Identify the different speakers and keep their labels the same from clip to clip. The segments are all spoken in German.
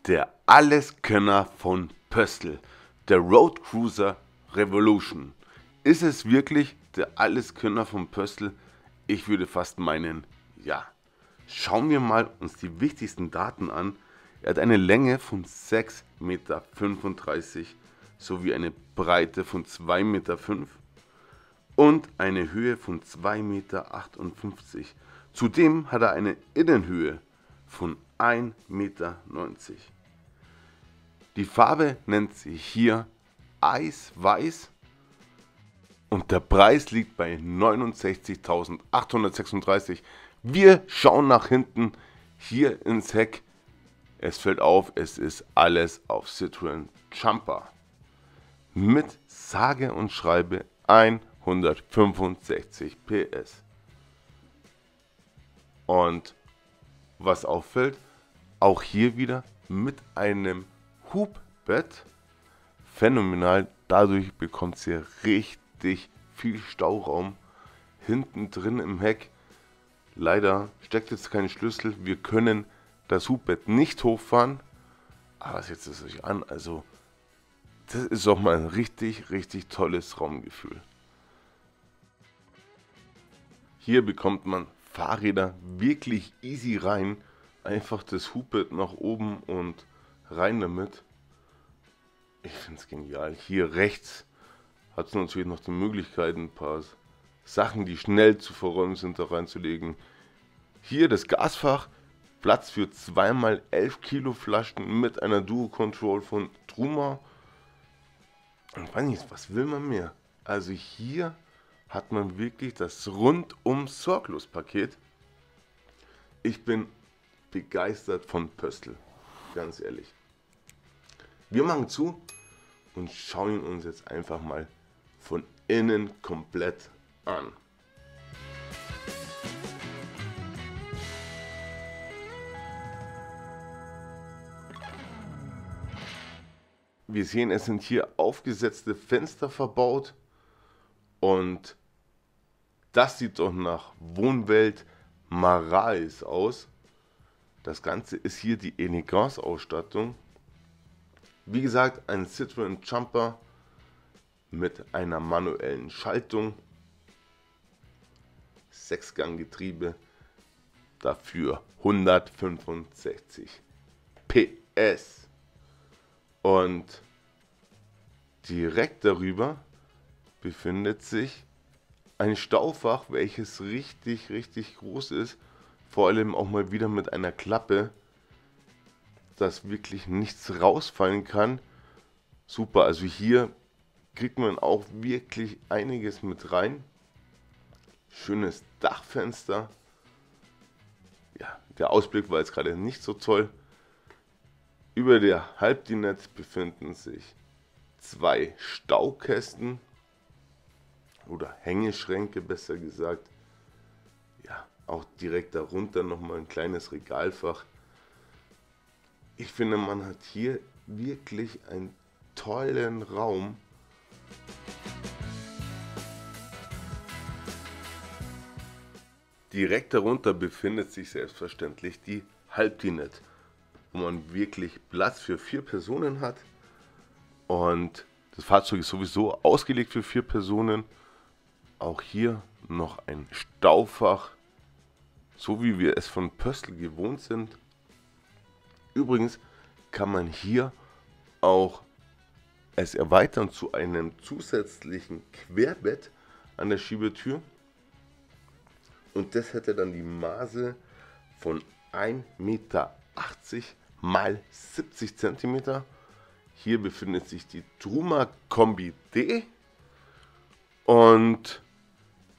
Speaker 1: Der Alleskönner von Pöstl, der Road Cruiser Revolution. Ist es wirklich der Alleskönner von Pöstl? Ich würde fast meinen, ja. Schauen wir mal uns die wichtigsten Daten an. Er hat eine Länge von 6,35 Meter sowie eine Breite von 2,5 Meter und eine Höhe von 2,58 Meter. Zudem hat er eine Innenhöhe von 1,90 Meter. Die Farbe nennt sich hier Eisweiß und der Preis liegt bei 69.836. Wir schauen nach hinten hier ins Heck. Es fällt auf, es ist alles auf Citroën Jumper mit sage und schreibe 165 PS. Und was auffällt, auch hier wieder mit einem Hubbett, phänomenal, dadurch bekommt sie richtig viel Stauraum hinten drin im Heck. Leider steckt jetzt kein Schlüssel, wir können das Hubbett nicht hochfahren, aber setzt es euch an, also das ist auch mal ein richtig tolles Raumgefühl. Hier bekommt man Fahrräder wirklich easy rein, einfach das Hubbett nach oben und rein damit. Ich finde es genial. Hier rechts hat es natürlich noch die Möglichkeit, ein paar Sachen, die schnell zu verräumen sind, da reinzulegen. Hier das Gasfach, Platz für 2x11 Kilo Flaschen mit einer Duo-Control von Truma. Und weiß nicht, was will man mehr? Also hier hat man wirklich das rundum sorglos Paket. Ich bin begeistert von Pöstl, ganz ehrlich. Wir machen zu und schauen ihn uns jetzt einfach mal von innen komplett an. Wir sehen, es sind hier aufgesetzte Fenster verbaut und das sieht doch nach Wohnwelt Marais aus. Das Ganze ist hier die Elegance-Ausstattung. Wie gesagt, ein Citroën Jumper mit einer manuellen Schaltung. 6-Gang-Getriebe, dafür 165 PS. Und direkt darüber befindet sich ein Staufach, welches richtig groß ist. Vor allem auch mal wieder mit einer Klappe, dass wirklich nichts rausfallen kann. Super, also hier kriegt man auch wirklich einiges mit rein. Schönes Dachfenster. Ja, der Ausblick war jetzt gerade nicht so toll. Über der Halbdinette befinden sich 2 Staukästen oder Hängeschränke, besser gesagt. Ja, auch direkt darunter nochmal ein kleines Regalfach. Ich finde, man hat hier wirklich einen tollen Raum. Direkt darunter befindet sich selbstverständlich die Halbdinette, wo man wirklich Platz für 4 Personen hat. Und das Fahrzeug ist sowieso ausgelegt für 4 Personen. Auch hier noch ein Staufach, so wie wir es von Pöstl gewohnt sind. Übrigens kann man hier auch es erweitern zu einem zusätzlichen Querbett an der Schiebetür. Und das hätte dann die Maße von 1,80 Meter mal 70 cm. Hier befindet sich die Truma Kombi D. Und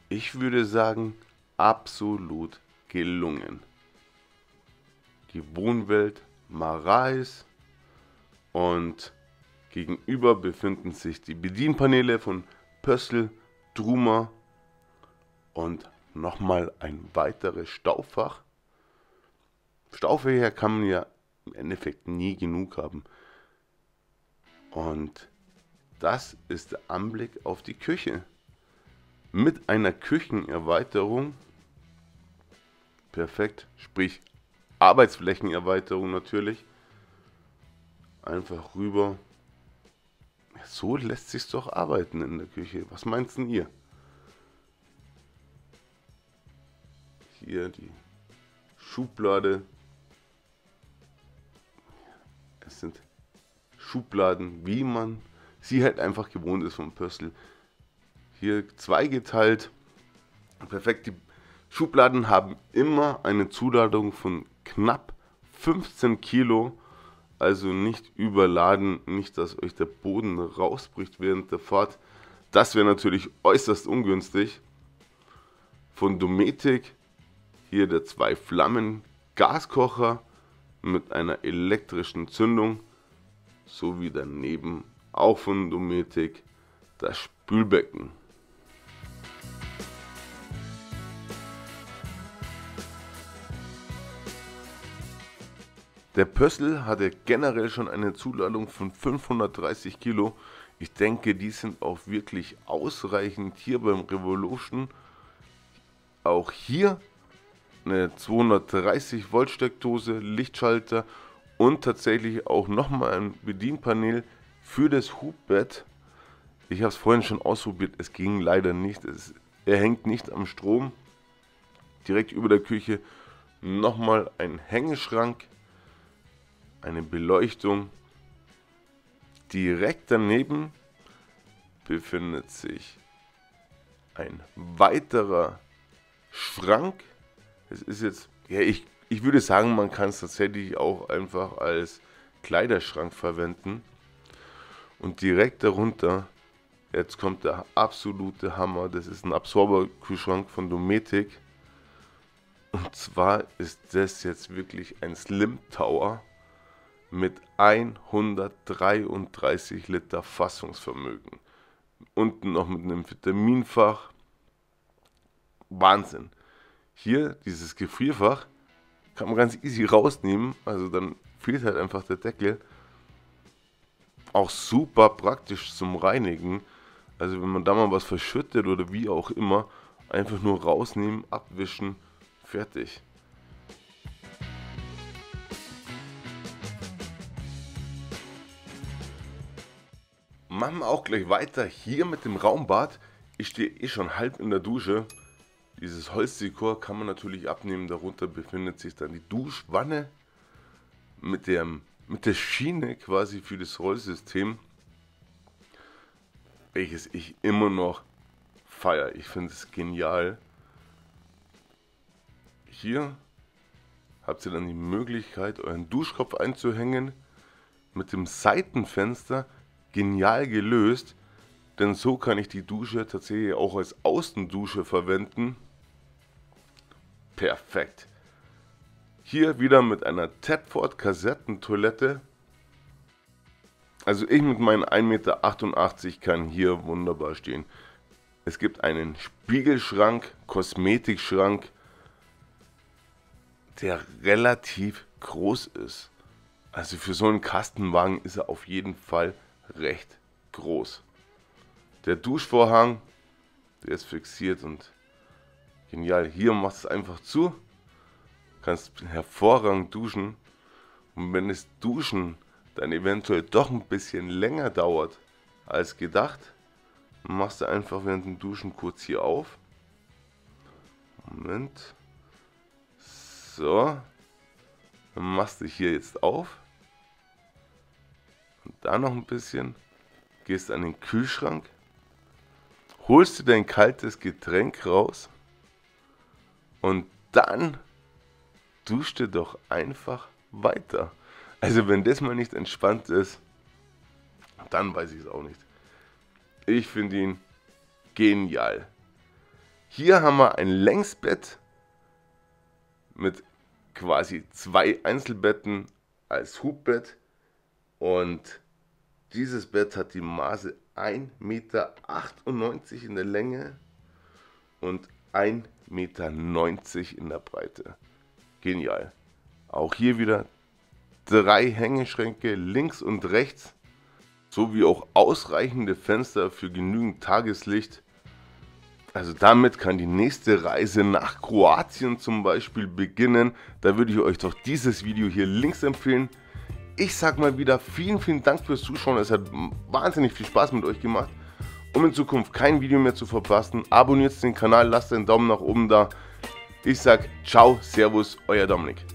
Speaker 1: ich würde sagen, absolut gelungen. Die Wohnwelt Marais und gegenüber befinden sich die Bedienpaneele von Pöstl, Truma und nochmal ein weiteres Staufach. Staufächer kann man ja im Endeffekt nie genug haben. Und das ist der Anblick auf die Küche. Mit einer Küchenerweiterung. Perfekt, sprich Arbeitsflächenerweiterung natürlich. einfach rüber. So lässt sich's doch arbeiten in der Küche. Was meinst denn ihr? Hier die Schublade. Es sind Schubladen, wie man sie halt einfach gewohnt ist vom Pöstl. Hier zweigeteilt. Perfekt. Die Schubladen haben immer eine Zuladung von knapp 15 Kilo. Also nicht überladen, nicht, dass euch der Boden rausbricht während der Fahrt. Das wäre natürlich äußerst ungünstig. Von Dometic, hier der 2-Flammen-Gaskocher mit einer elektrischen Zündung. Sowie daneben auch von Dometic das Spülbecken. Der Pöstl hatte generell schon eine Zuladung von 530 Kilo. Ich denke, die sind auch wirklich ausreichend hier beim Revolution. Auch hier eine 230 Volt Steckdose, Lichtschalter und tatsächlich auch nochmal ein Bedienpanel für das Hubbett. Ich habe es vorhin schon ausprobiert, es ging leider nicht. Er hängt nicht am Strom. Direkt über der Küche nochmal ein Hängeschrank. Eine Beleuchtung. Direkt daneben befindet sich ein weiterer Schrank. Es ist jetzt, ja, ich würde sagen, man kann es tatsächlich auch einfach als Kleiderschrank verwenden. Und direkt darunter, jetzt kommt der absolute Hammer, das ist ein Absorberkühlschrank von Dometic. Und zwar ist das jetzt wirklich ein Slim Tower mit 133 Liter Fassungsvermögen. Unten noch mit einem Vitaminfach. Wahnsinn. Hier dieses Gefrierfach kann man ganz easy rausnehmen. Also dann fehlt halt einfach der Deckel. Auch super praktisch zum Reinigen. Also wenn man da mal was verschüttet oder wie auch immer, einfach nur rausnehmen, abwischen, fertig. Machen wir auch gleich weiter hier mit dem Raumbad. Ich stehe eh schon halb in der Dusche. Dieses Holzdekor kann man natürlich abnehmen. Darunter befindet sich dann die Duschwanne mit der Schiene quasi für das Rollsystem, welches ich immer noch feiere. Ich finde es genial. Hier habt ihr dann die Möglichkeit, euren Duschkopf einzuhängen mit dem Seitenfenster. Genial gelöst, denn so kann ich die Dusche tatsächlich auch als Außendusche verwenden. Perfekt. Hier wieder mit einer Tedford Kassettentoilette. Also ich mit meinen 1,88 Meter kann hier wunderbar stehen. Es gibt einen Spiegelschrank, Kosmetikschrank, der relativ groß ist. Also für so einen Kastenwagen ist er auf jeden Fall recht groß. Der Duschvorhang, der ist fixiert und genial. Hier machst du es einfach zu, kannst hervorragend duschen. Und wenn das Duschen dann eventuell doch ein bisschen länger dauert als gedacht, machst du einfach während dem Duschen kurz hier auf. Moment. So. Dann machst du hier jetzt auf. Und da noch ein bisschen, gehst an den Kühlschrank, holst du dein kaltes Getränk raus und dann duscht du doch einfach weiter. Also wenn das mal nicht entspannt ist, dann weiß ich es auch nicht. Ich finde ihn genial. Hier haben wir ein Längsbett mit quasi 2 Einzelbetten als Hubbett. Und dieses Bett hat die Maße 1,98 Meter in der Länge und 1,90 Meter in der Breite. Genial. Auch hier wieder 3 Hängeschränke links und rechts, sowie auch ausreichende Fenster für genügend Tageslicht. Also damit kann die nächste Reise nach Kroatien zum Beispiel beginnen. Da würde ich euch doch dieses Video hier links empfehlen. Ich sag mal wieder vielen Dank fürs Zuschauen. Es hat wahnsinnig viel Spaß mit euch gemacht. Um in Zukunft kein Video mehr zu verpassen, abonniert den Kanal, lasst einen Daumen nach oben da. Ich sag ciao, servus, euer Dominik.